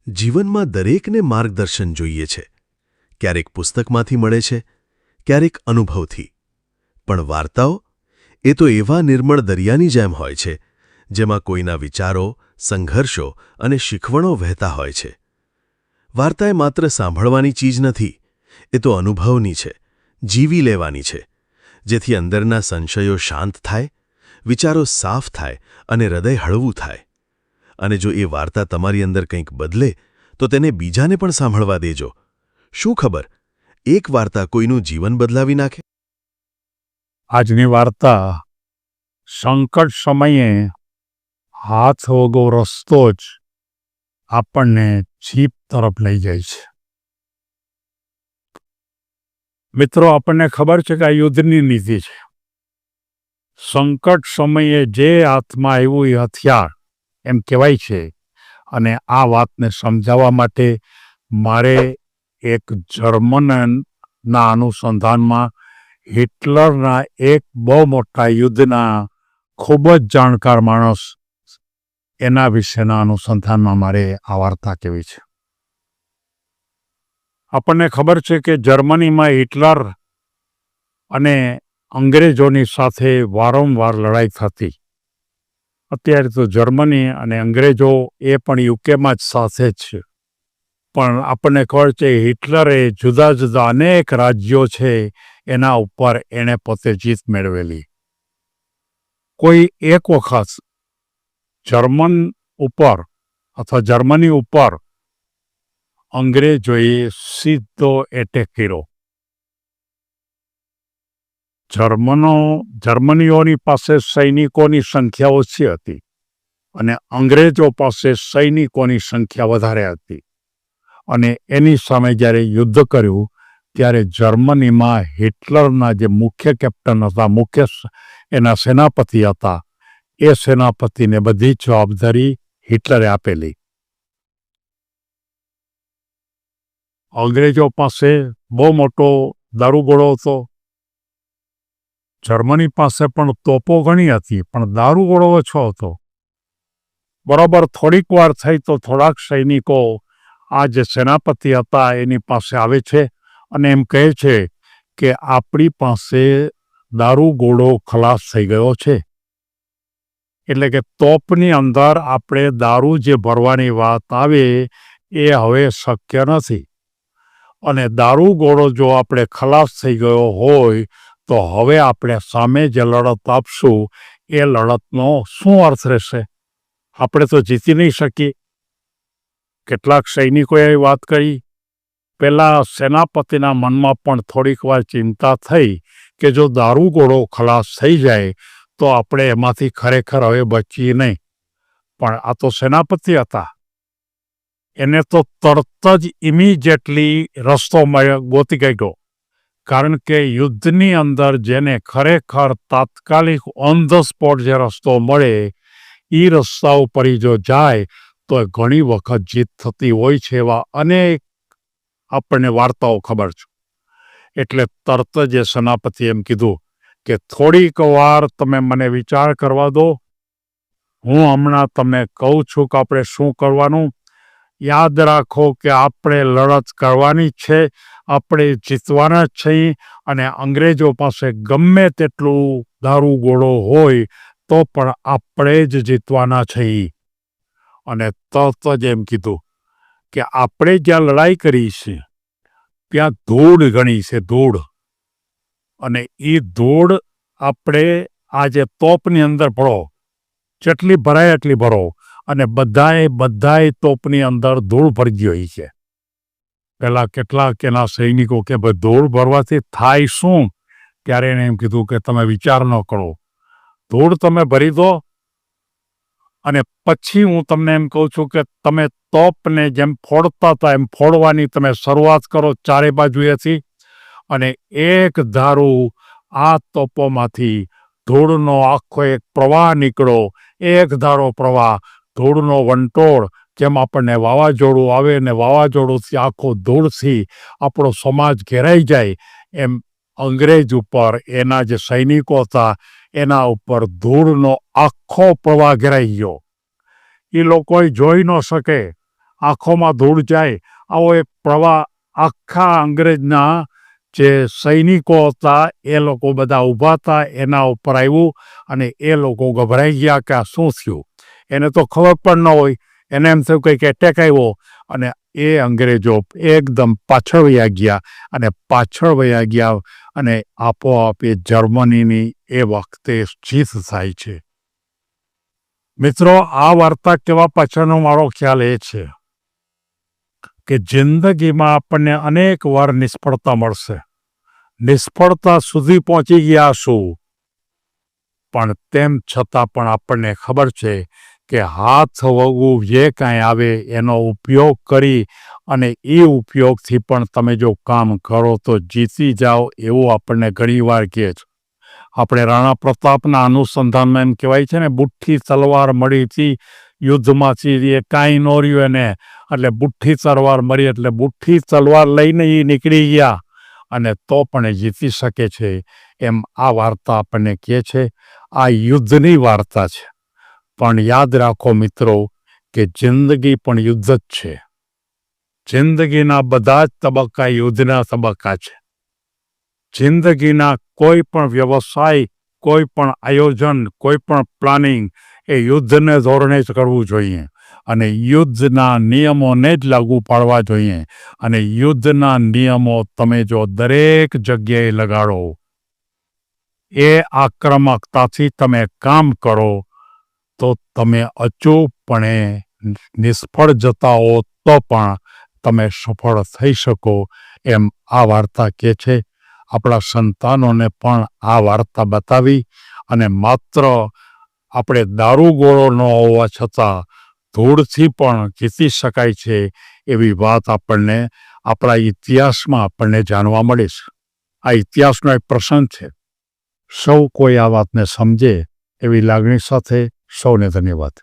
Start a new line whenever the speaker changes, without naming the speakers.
જીવનમાં દરેકને માર્ગદર્શન જોઈએ છે. ક્યારેક પુસ્તકમાંથી મળે છે, ક્યારેક અનુભવથી. પણ વાર્તાઓ એ તો એવા નિર્મળ દરિયાની જેમ હોય છે, જેમાં કોઈના વિચારો, સંઘર્ષો અને શીખવણો વહેતા હોય છે. વાર્તા એ માત્ર સાંભળવાની ચીજ નથી, એ તો અનુભવની છે, જીવી લેવાની છે, જેથી અંદરના સંશયો શાંત થાય, વિચારો સાફ થાય અને હૃદય હળવું થાય. અને જો એ વાર્તા તમારી અંદર કંઈક બદલે, તો તેને બીજાને પણ સાંભળવા દેજો. શું ખબર, એક વાર્તા કોઈનું જીવન બદલાવી નાખે.
આજની વાર્તા સંકટ સમયે હાથ વગો રસ્તો જ આપણને જીભ તરફ લઈ જાય છે. મિત્રો, આપણને ખબર છે કે આ યુદ્ધની નીતિ છે. સંકટ સમયે જે હાથમાં આવ્યું એ હથિયાર એમ કહેવાય છે. અને આ વાતને સમજાવવા માટે મારે એક જર્મનના અનુસંધાનમાં હિટલરના એક બહુ મોટા યુદ્ધના ખૂબ જ જાણકાર માણસ એના વિશેના અનુસંધાનમાં મારે આ વાર્તા કહેવી છે. આપણને ખબર છે કે જર્મનીમાં હિટલર અને અંગ્રેજોની સાથે વારંવાર લડાઈ થતી. અત્યારે તો જર્મની અને અંગ્રેજો એ પણ યુકેમાં જ સાથે જ છે. પણ આપણને ખબર છે હિટલરે જુદા જુદા અનેક રાજ્યો છે એના ઉપર એણે પોતે જીત મેળવેલી. કોઈ એક વખત જર્મન ઉપર અથવા જર્મની ઉપર અંગ્રેજોએ સીધો એટેક કર્યો. જર્મનીઓની પાસે સૈનિકોની સંખ્યા ઓછી હતી અને અંગ્રેજો પાસે સૈનિકોની સંખ્યા વધારે હતી. અને એની સામે જ્યારે યુદ્ધ કર્યું ત્યારે જર્મનીમાં હિટલરના જે મુખ્ય કેપ્ટન હતા, મુખ્ય એના સેનાપતિ હતા, એ સેનાપતિને બધી જવાબદારી હિટલરે આપેલી. અંગ્રેજો પાસે બહુ મોટો દારૂગોળો હતો. જર્મની પાસે પણ તોપો ઘણી હતી, પણ દારૂગોળો ઓછો હતો. બરાબર થોડીક વાર થઈ તો થોડાક સૈનિકો આ જે સેનાપતિ હતા એની પાસે આવે છે અને એમ કહે છે કે આપણી પાસે દારૂગોળો ખલાસ થઈ ગયો છે. એટલે કે તોપની અંદર આપણે દારૂ જે ભરવાની વાત આવે એ હવે શક્ય નથી. અને દારૂગોળો જો આપણે ખલાસ થઈ ગયો હોય તો હવે આપણે સામે જે લડત આપશું એ લડતનો શું અર્થ રહેશે? આપણે તો જીતી નહીં શકીએ. કેટલાક સૈનિકોએ વાત કરી. પેલા સેનાપતિના મનમાં પણ થોડીક વાર ચિંતા થઈ કે જો દારૂગોળો ખલાસ થઈ જાય તો આપણે એમાંથી ખરેખર હવે બચીએ નહીં. પણ આ તો સેનાપતિ હતા. એને તો તરત જ ઇમિડિયેટલી રસ્તો ગોતી કાઢ્યો. કારણ કે યુદ્ધની અંદર જેને ખરેખર તાત્કાલિક ઓન ધ સ્પોટ જે રસ્તો મળે એ રસ્તા ઉપર જો જાય તો ઘણી વખત જીત થતી હોય છે. એવા અનેક આપણને વાર્તાઓ ખબર છે. એટલે તરત જ એ સેનાપતિ એમ કીધું કે થોડીક વાર તમે મને વિચાર કરવા દો. હું હમણાં તમને કહું છું કે આપણે શું કરવાનું. યાદ રાખો કે આપણે લડત કરવાની છે, આપણે જીતવાના જ છીએ. અને અંગ્રેજો પાસે ગમે તેટલું દારૂગોળો હોય તો પણ આપણે જ જીતવાના છીએ. અને તરત જ એમ કીધું કે આપણે જ્યાં લડાઈ કરી છે ત્યાં ધૂળ ઘણી છે, ધૂળ. અને એ ધૂળ આપણે આ જે તોપની અંદર ભરો, જેટલી ભરાય એટલી ભરો. અને બધાએ તોપની અંદર ધૂળ ભરી ગઈ છે. પેલા કેટલાક એના સૈનિકો કે ભાઈ ધૂળ ભરવાથી થાય શું? ત્યારે એને એમ કીધું કે તમે વિચાર ન કરો, ધૂળ તમે ભરી દો અને પછી હું તમને એમ કહું છું કે તમે તોપને જેમ ફોડતા હતા એમ ફોડવાની તમે શરૂઆત કરો ચારે બાજુએથી. અને એક ધારું આ તોપોમાંથી ધૂળનો આખો એક પ્રવાહ નીકળો. એક ધારો પ્રવાહ, ધૂળનો વંટોળ. જેમ આપણને વાવાઝોડું આવે ને વાવાઝોડુંથી આખો ધૂળથી આપણો સમાજ ઘેરાઈ જાય, એમ અંગ્રેજ ઉપર એના જે સૈનિકો હતા એના ઉપર ધૂળનો આખો પ્રવાહ ઘેરાઈ ગયો. એ લોકોએ જોઈ ન શકે આંખોમાં ધૂળ જાય આવો એક પ્રવાહ આખા અંગ્રેજના જે સૈનિકો હતા એ લોકો બધા ઊભા હતા એના ઉપર આવ્યું અને એ લોકો ગભરાઈ ગયા કે આ શું થયું. એને તો ખબર પણ ન હોય, એને એમ થયું કંઈક એટેક આવ્યો અને એ અંગ્રેજો એકદમ પાછળ વયા ગયા અને આપોઆપ એ જર્મનીની એ વખતે જીત થાય છે. મિત્રો, આ વાર્તા કહેવા પાછળનો મારો ખ્યાલ એ છે કે જિંદગીમાં આપણને અનેક વાર નિષ્ફળતા મળશે. નિષ્ફળતા સુધી પહોંચી ગયા છું, પણ તેમ છતાં પણ આપણને ખબર છે કે હાથ વગું જે કાંઈ આવે એનો ઉપયોગ કરી અને એ ઉપયોગથી પણ તમે જો કામ કરો તો જીતી જાઓ એવું આપણને ઘણીવાર કહે છે. આપણે રાણા પ્રતાપના અનુસંધાનમાં એમ કહેવાય છે ને, બુઠ્ઠી તલવાર મળી હતી યુદ્ધમાંથી, એ કાંઈ ન રહ્યું એને, એટલે બુઠ્ઠી તલવાર મળી એટલે બુઠ્ઠી તલવાર લઈને એ નીકળી ગયા અને તો પણ એ જીતી શકે છે. એમ આ વાર્તા આપણને કહે છે. આ યુદ્ધની વાર્તા છે, પણ યાદ રાખો મિત્રો કે જિંદગી પણ યુદ્ધ જ છે. જિંદગીના બધા જ તબક્કા યુદ્ધના તબક્કા છે. જિંદગીના કોઈ પણ વ્યવસાય, કોઈ પણ આયોજન, કોઈ પણ પ્લાનિંગ એ યુદ્ધને ધોરણે જ કરવું જોઈએ અને યુદ્ધના નિયમોને જ લાગુ પાડવા જોઈએ. અને યુદ્ધના નિયમો તમે જો દરેક જગ્યાએ લગાડો, એ આક્રમકતાથી તમે કામ કરો તો તમે અચૂકપણે નિષ્ફળ જતા હો તો પણ તમે સફળ થઈ શકો. એમ આ વાર્તા કહે છે. આપણા સંતાનોને પણ આ વાર્તા બતાવી અને માત્ર આપણે દારૂગોળો ન હોવા છતાં ધૂળથી પણ જીતી શકાય છે એવી વાત આપણને આપણા ઇતિહાસમાં આપણને જાણવા મળે છે. આ ઇતિહાસનો એક પ્રસંગ છે. સૌ કોઈ આ વાતને સમજે એવી લાગણી સાથે સૌને ધન્યવાદ.